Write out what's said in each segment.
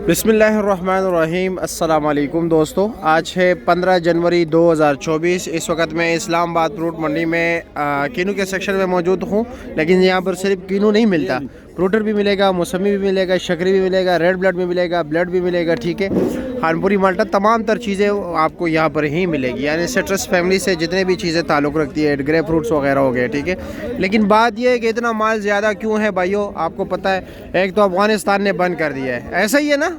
बिस्मिल्लाहिर्रहमानिर्रहीम। अस्सलाम वालेकुम दोस्तों, आज है 15 जनवरी 2024। इस वक्त मैं इस्लामाबाद फ्रूट मंडी में कीनू के सेक्शन में मौजूद हूँ। लेकिन यहाँ पर सिर्फ कीनू नहीं मिलता, फ्रूटर भी मिलेगा, मौसमी भी मिलेगा, शकरी भी मिलेगा, रेड ब्लड भी मिलेगा, ब्लड भी मिलेगा। ठीक है, खानपुरी माल्टा, तमाम तर चीज़ें आपको यहाँ पर ही मिलेगी। यानी सिट्रस फैमिली से जितने भी चीज़ें ताल्लुक़ रखती है, ग्रेप फ्रूट्स वगैरह हो गए। ठीक है, लेकिन बात यह है कि इतना माल ज़्यादा क्यों है भाइयों? आपको पता है, एक तो अफ़गानिस्तान ने बंद कर दिया है, ऐसा ही है ना।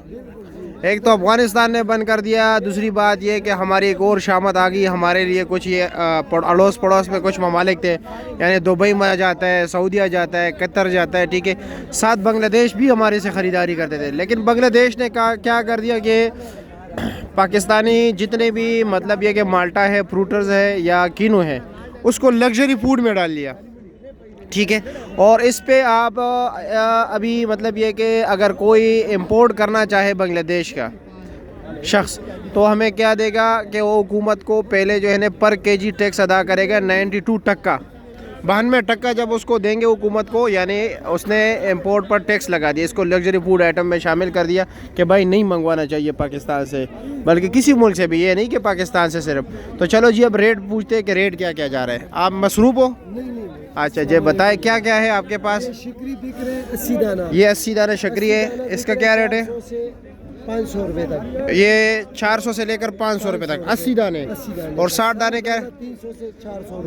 एक तो अफ़गानिस्तान ने बंद कर दिया, दूसरी बात यह कि हमारी एक और शामत आ गई हमारे लिए। कुछ ये अड़ोस पड़ोस में कुछ ममालिक थे, यानी दुबई में जाता है, सऊदीया जाता है, कतर जाता है। ठीक है, साथ बांग्लादेश भी हमारे से ख़रीदारी करते थे। लेकिन बांग्लादेश ने क्या कर दिया कि पाकिस्तानी जितने भी मतलब ये कि माल्टा है, फ्रूटर्स है या कीनू है, उसको लग्जरी फूड में डाल लिया। ठीक है, और इस पे आप अभी मतलब ये कि अगर कोई इंपोर्ट करना चाहे बांग्लादेश का शख्स, तो हमें क्या देगा कि वो हुकूमत को पहले जो है ना पर केजी टैक्स अदा करेगा 92%, 92% जब उसको देंगे हुकूमत को, यानी उसने इंपोर्ट पर टैक्स लगा दिया। इसको लग्जरी फूड आइटम में शामिल कर दिया कि भाई नहीं मंगवाना चाहिए पाकिस्तान से, बल्कि किसी मुल्क से भी, ये नहीं कि पाकिस्तान से सिर्फ। तो चलो जी, अब रेट पूछते हैं कि रेट क्या क्या जा रहा है। आप मसरूफ़ हो? अच्छा जी, बताएं क्या क्या है आपके पास? शकरी बिक रहे हैं 80 दाना। ये 80 दाना शकरी है, इसका क्या रेट है? 500 रुपए तक। ये 400 से लेकर 500 रुपए तक 80 दाने। और 60 दाने क्या है?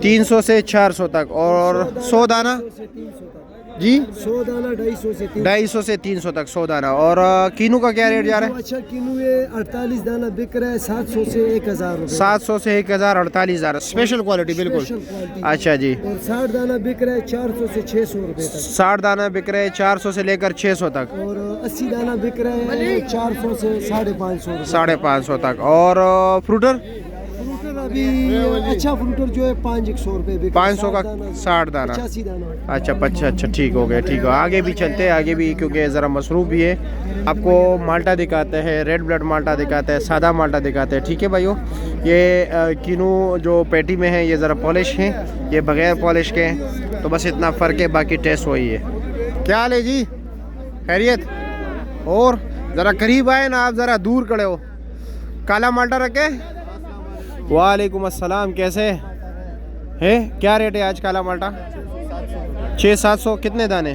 300 से 400 तक। और 100 दाना जी 100 दाना 250 से 300 तक 100 दाना। और कीनू का क्या रेट जा रहा है? अच्छा, कीनू ये 48 दाना बिक रहा है 700 से 1000 रुपए। 700 से 1000, 48 दाना स्पेशल क्वालिटी बिल्कुल। अच्छा जी। और 60 दाना बिक रहा है 400 से 600 रुपए तक। 60 दाना बिक रहे हैं 400 से लेकर 600 तक। और 80 दाना बिक रहे हैं 400 से 550 550 तक। और फ्रूटर अभी अच्छा फ्रूटर जो है 500 रुपए बिक 500 का 60 दाना। 85 दाना। अच्छा, ठीक हो गया, ठीक है। आगे भी चलते हैं, आगे भी, क्योंकि ज़रा मसरूफ़ भी है। आपको माल्टा दिखाते हैं, रेड ब्लड माल्टा दिखाते हैं, सादा माल्टा दिखाते हैं। ठीक है भाइयों, ये कीनू जो पेटी में है ये ज़रा पॉलिश हैं, ये बग़ैर पॉलिश के हैं। तो बस इतना फ़र्क है, बाकी टेस्ट वही है। क्या हाल है जी, खैरियत? और ज़रा करीब आए ना, आप ज़रा दूर खड़े हो। काला माल्टा रखे? वालेकुम अस्सलाम, कैसे है? क्या रेट है आज काला माल्टा? 600-700। कितने दाने?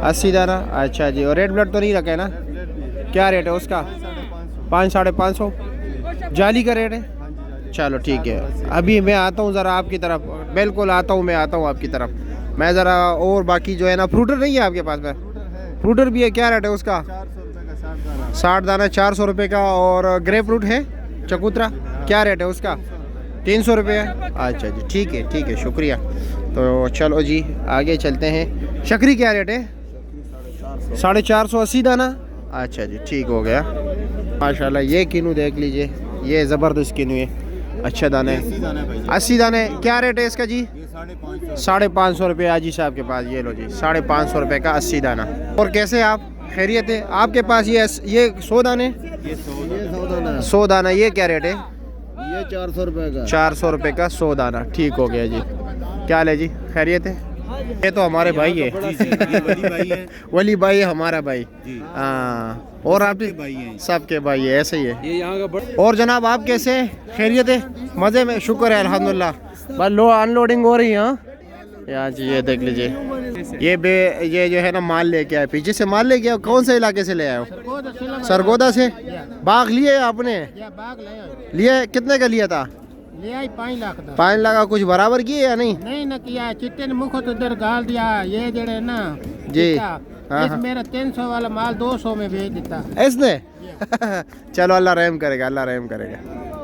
80 दाना। अच्छा जी। और रेड ब्लड तो नहीं रखा है ना? क्या रेट है उसका? 500-550 जाली का रेट है। चलो ठीक है, अभी मैं आता हूँ ज़रा आपकी तरफ, बिल्कुल आता हूँ, मैं आता हूँ आपकी तरफ। मैं ज़रा और बाकी जो है ना, फ्रूटर नहीं है आपके पास में? फ्रूटर भी है, क्या रेट है उसका? 60 दाना 400 रुपये का। और ग्रेप फ्रूट है चकोतरा, क्या रेट है उसका? 300 रुपये। अच्छा जी, ठीक है, शुक्रिया। तो चलो जी आगे चलते हैं। शकरी क्या रेट है? 450, 80 दाना। अच्छा जी, ठीक हो गया। माशाल्लाह, ये कीनू देख लीजिए, ये ज़बरदस्त कीनू है, अच्छा दाना है। 80 दाने। क्या रेट है इसका जी? 550 रुपये हाजी साहब के पास। ये लो जी, 550 रुपये का 80 दाना। और कैसे आप, खैरियत है? आपके पास ये 100 दाने? ये 100 दाना। ये क्या रेट है? ये 400 रुपए का। 400 रुपये का 100 दाना। ठीक हो गया जी। क्या हाल है जी, खैरियत है? ये तो हमारे भाई है। वली भाई है हमारा भाई। हाँ, और आप भाई हैं? सबके भाई है, ऐसे ही है। ये यहाँ का और जनाब आप कैसे हैं? खैरियत है? मज़े में? शुक्र है, अल्हम्दुलिल्लाह। बस अनलोडिंग हो रही है। हाँ यार जी, ये देख लीजिए, ये जो है ना माल लेके आए, पीछे से माल लेके आए। कौन से इलाके से ले आए हो? सरगोदा से। बाग लिए आपने? लिए? कितने का लिया था? 5 लाख। 5 लाख का कुछ बराबर किए या नहीं? नहीं ना किया, चिट्टे ने मुख तो इधर गाल दिया। ये जड़े ना जी, इस मेरा 300 वाला माल 200 में भेज देता इसने। चलो, अल्लाह रहम करेगा, अल्लाह रहम करेगा।